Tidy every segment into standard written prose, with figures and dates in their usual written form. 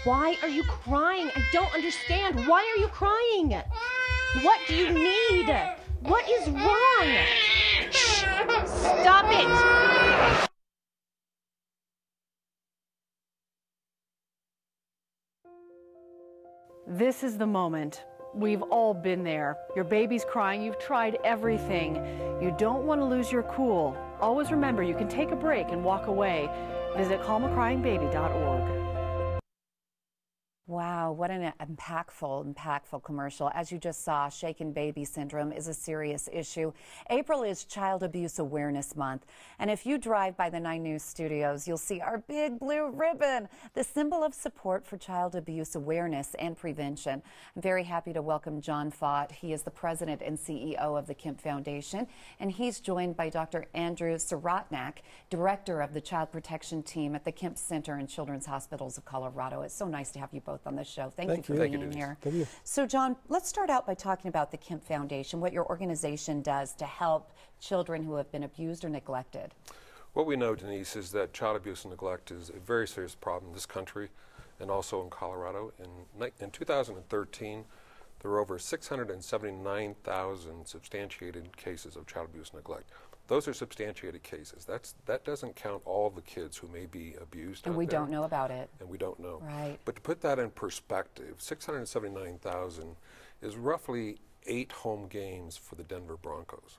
Why are you crying? I don't understand. Why are you crying? What do you need? What is wrong? Shh. Stop it. This is the moment. We've all been there. Your baby's crying. You've tried everything. You don't want to lose your cool. Always remember, you can take a break and walk away. Visit calmacryingbaby.org. Wow, what an impactful commercial. As you just saw, shaken baby syndrome is a serious issue. April is Child Abuse Awareness Month. And if you drive by the 9 News studios, you'll see our big blue ribbon, the symbol of support for child abuse awareness and prevention. I'm very happy to welcome John Fott. He is the president and CEO of the Kempe Foundation. And he's joined by Dr. Andrew Sirotnak, director of the Child Protection Team at the Kempe Center and Children's Hospitals of Colorado. It's so nice to have you both on the show. Thank you for being here. Thank you. So, John, let's start out by talking about the Kempe Foundation, what your organization does to help children who have been abused or neglected. What we know, Denise, is that child abuse and neglect is a very serious problem in this country and also in Colorado. In 2013, there were over 679,000 substantiated cases of child abuse and neglect. Those are substantiated cases. That doesn't count all the kids who may be abused. And we don't know about it. And we don't know. Right. But to put that in perspective, 679,000 is roughly 8 home games for the Denver Broncos.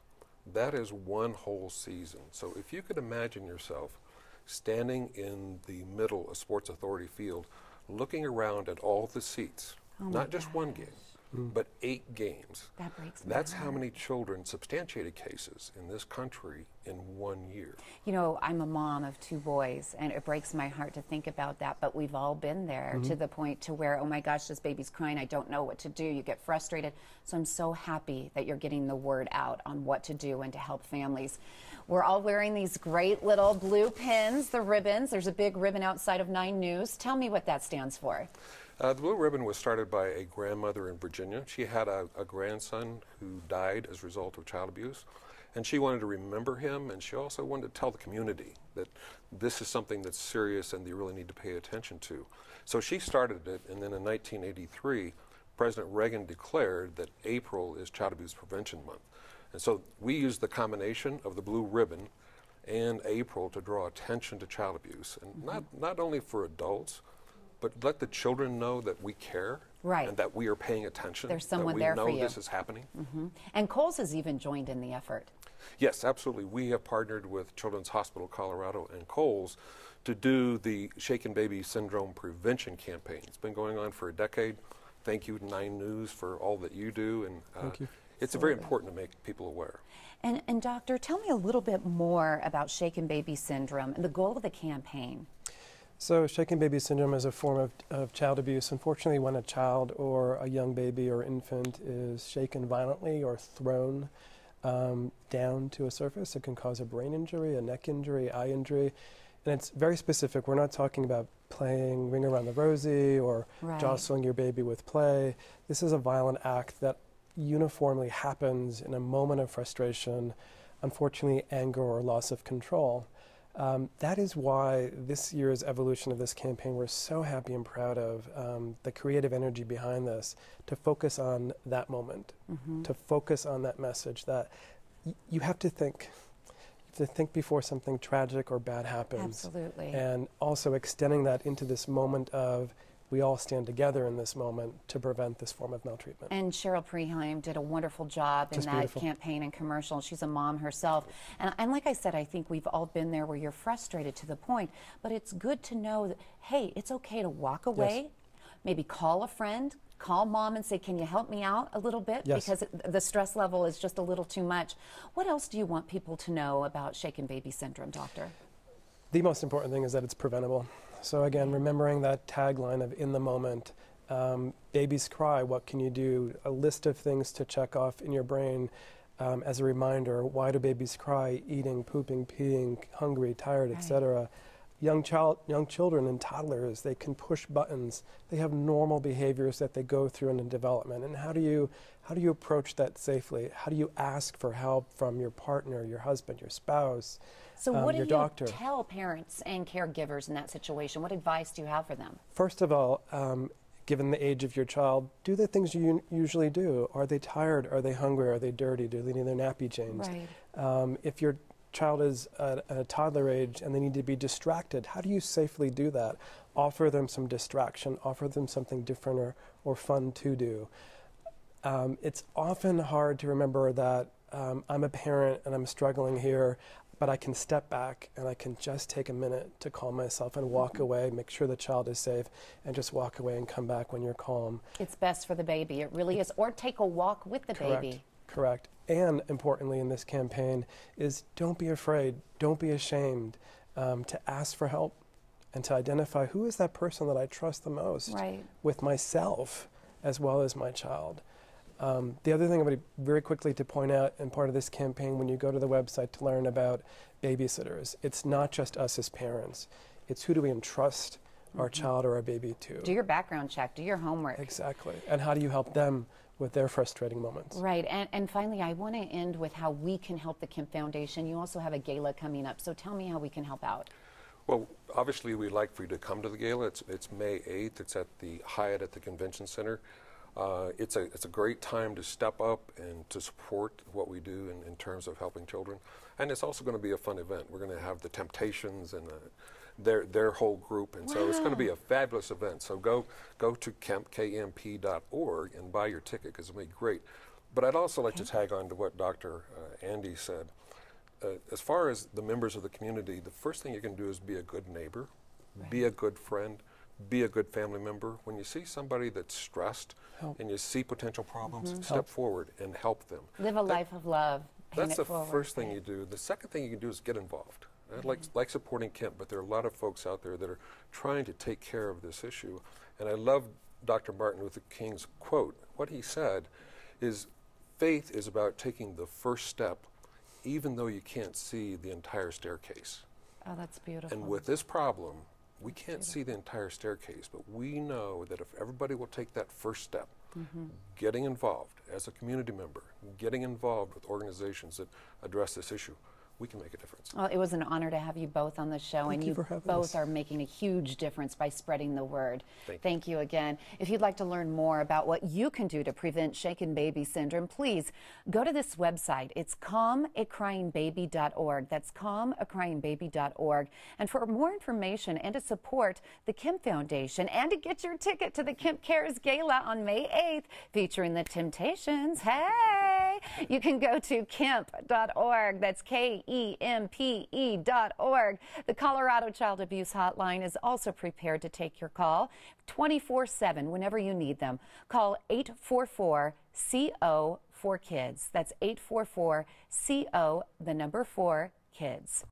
That is one whole season. So if you could imagine yourself standing in the middle of Sports Authority Field, looking around at all the seats, not just one game, but 8 games. That breaks my That's heart. how many children substantiated cases in this country in 1 year. You know, I'm a mom of 2 boys, and it breaks my heart to think about that, but we've all been there to the point to where, oh my gosh, this baby's crying, I don't know what to do. You get frustrated. So I'm so happy that you're getting the word out on what to do and to help families. We're all wearing these great little blue pins, the ribbons. There's a big ribbon outside of 9 News. Tell me what that stands for. The Blue Ribbon was started by a grandmother in Virginia. She had a grandson who died as a result of child abuse, and she wanted to remember him, and she also wanted to tell the community that this is something that's serious and they really need to pay attention to. So she started it, and then in 1983, President Reagan declared that April is Child Abuse Prevention Month. And so we used the combination of the Blue Ribbon and April to draw attention to child abuse, and not only for adults, but let the children know that we care, and that we are paying attention. There's someone that there for you. we know this is happening. And Kohl's has even joined in the effort. Yes, absolutely. We have partnered with Children's Hospital Colorado and Kohl's to do the Shaken Baby Syndrome Prevention Campaign. It's been going on for a decade. Thank you, 9 News, for all that you do. And Thank you. It's very important to make people aware. And doctor, tell me a little bit more about Shaken Baby Syndrome and the goal of the campaign. So shaken baby syndrome is a form of child abuse. Unfortunately, when a child or a young baby or infant is shaken violently or thrown down to a surface, it can cause a brain injury, a neck injury, eye injury. And it's very specific. We're not talking about playing Ring Around the Rosie or jostling your baby with play. This is a violent act that uniformly happens in a moment of frustration, unfortunately anger or loss of control. That is why this year's evolution of this campaign, we're so happy and proud of the creative energy behind this, to focus on that moment, to focus on that message that you have to think. You have to think before something tragic or bad happens. Absolutely. And also extending that into this moment of we all stand together in this moment to prevent this form of maltreatment. And Cheryl Preheim did a wonderful job in that campaign and commercial. She's a mom herself. And like I said, I think we've all been there where you're frustrated to the point, but it's good to know that, hey, it's okay to walk away, maybe call a friend, call mom and say, can you help me out a little bit? Because the stress level is just a little too much. What else do you want people to know about shaken baby syndrome, doctor? The most important thing is that it's preventable. So again, remembering that tagline of in the moment, babies cry, what can you do? A list of things to check off in your brain as a reminder. Why do babies cry? Eating, pooping, peeing, hungry, tired, etc. young children and toddlers, they can push buttons. They have normal behaviors that they go through in development. And how do you approach that safely? How do you ask for help from your partner, your husband, your spouse, so what your do doctor? you tell parents and caregivers in that situation? What advice do you have for them? First of all, given the age of your child, do the things you usually do. Are they tired? Are they hungry? Are they dirty? Do they need their nappy changed? Right. If your child is at a toddler age and they need to be distracted, how do you safely do that? Offer them some distraction, offer them something different or fun to do. It's often hard to remember that I'm a parent and I'm struggling here, but I can step back and I can just take a minute to calm myself and walk away, make sure the child is safe, and just walk away and come back when you're calm. It's best for the baby, it really is. Or take a walk with the baby. Correct. And importantly in this campaign is don't be afraid, don't be ashamed to ask for help and to identify who is that person that I trust the most with myself as well as my child. The other thing I would very quickly to point out in part of this campaign, when you go to the website to learn about babysitters, it's not just us as parents. It's who do we entrust our child or our baby to. Do your background check, do your homework. Exactly. And how do you help them with their frustrating moments. Right. And finally, I want to end with how we can help the Kempe Foundation. You also have a gala coming up, so tell me how we can help out. Well, obviously, we'd like for you to come to the gala. It's May 8th. It's at the Hyatt at the Convention Center. It's a great time to step up and to support what we do in terms of helping children. And it's also going to be a fun event. We're going to have the Temptations and their whole group, and so it's going to be a fabulous event. So go to kemp.org and buy your ticket because it'll be great. But I'd also like to tag on to what Dr. Andy said. As far as the members of the community, the first thing you can do is be a good neighbor, be a good friend, be a good family member. When you see somebody that's stressed and you see potential problems, step forward and help them. Live a life of love. That's the first thing you do. The second thing you can do is get involved. I like supporting Kempe, but there are a lot of folks out there that are trying to take care of this issue. And I love Dr. Martin Luther King's quote. What he said is, faith is about taking the first step even though you can't see the entire staircase. Oh, that's beautiful. And with this problem, we can't see the entire staircase, but we know that if everybody will take that first step, getting involved as a community member, getting involved with organizations that address this issue, we can make a difference. Well, it was an honor to have you both on the show, and you both are making a huge difference by spreading the word. Thank you again. If you'd like to learn more about what you can do to prevent shaken baby syndrome, please go to this website. It's calmacryingbaby.org. That's calmacryingbaby.org. And for more information and to support the Kempe Foundation and to get your ticket to the Kempe Cares Gala on May 8th featuring the Temptations, hey, you can go to kempe.org. That's KEMPE.org. The Colorado Child Abuse Hotline is also prepared to take your call 24/7 whenever you need them. Call 844-CO-4-KIDS. That's 844-CO, the number 4, KIDS.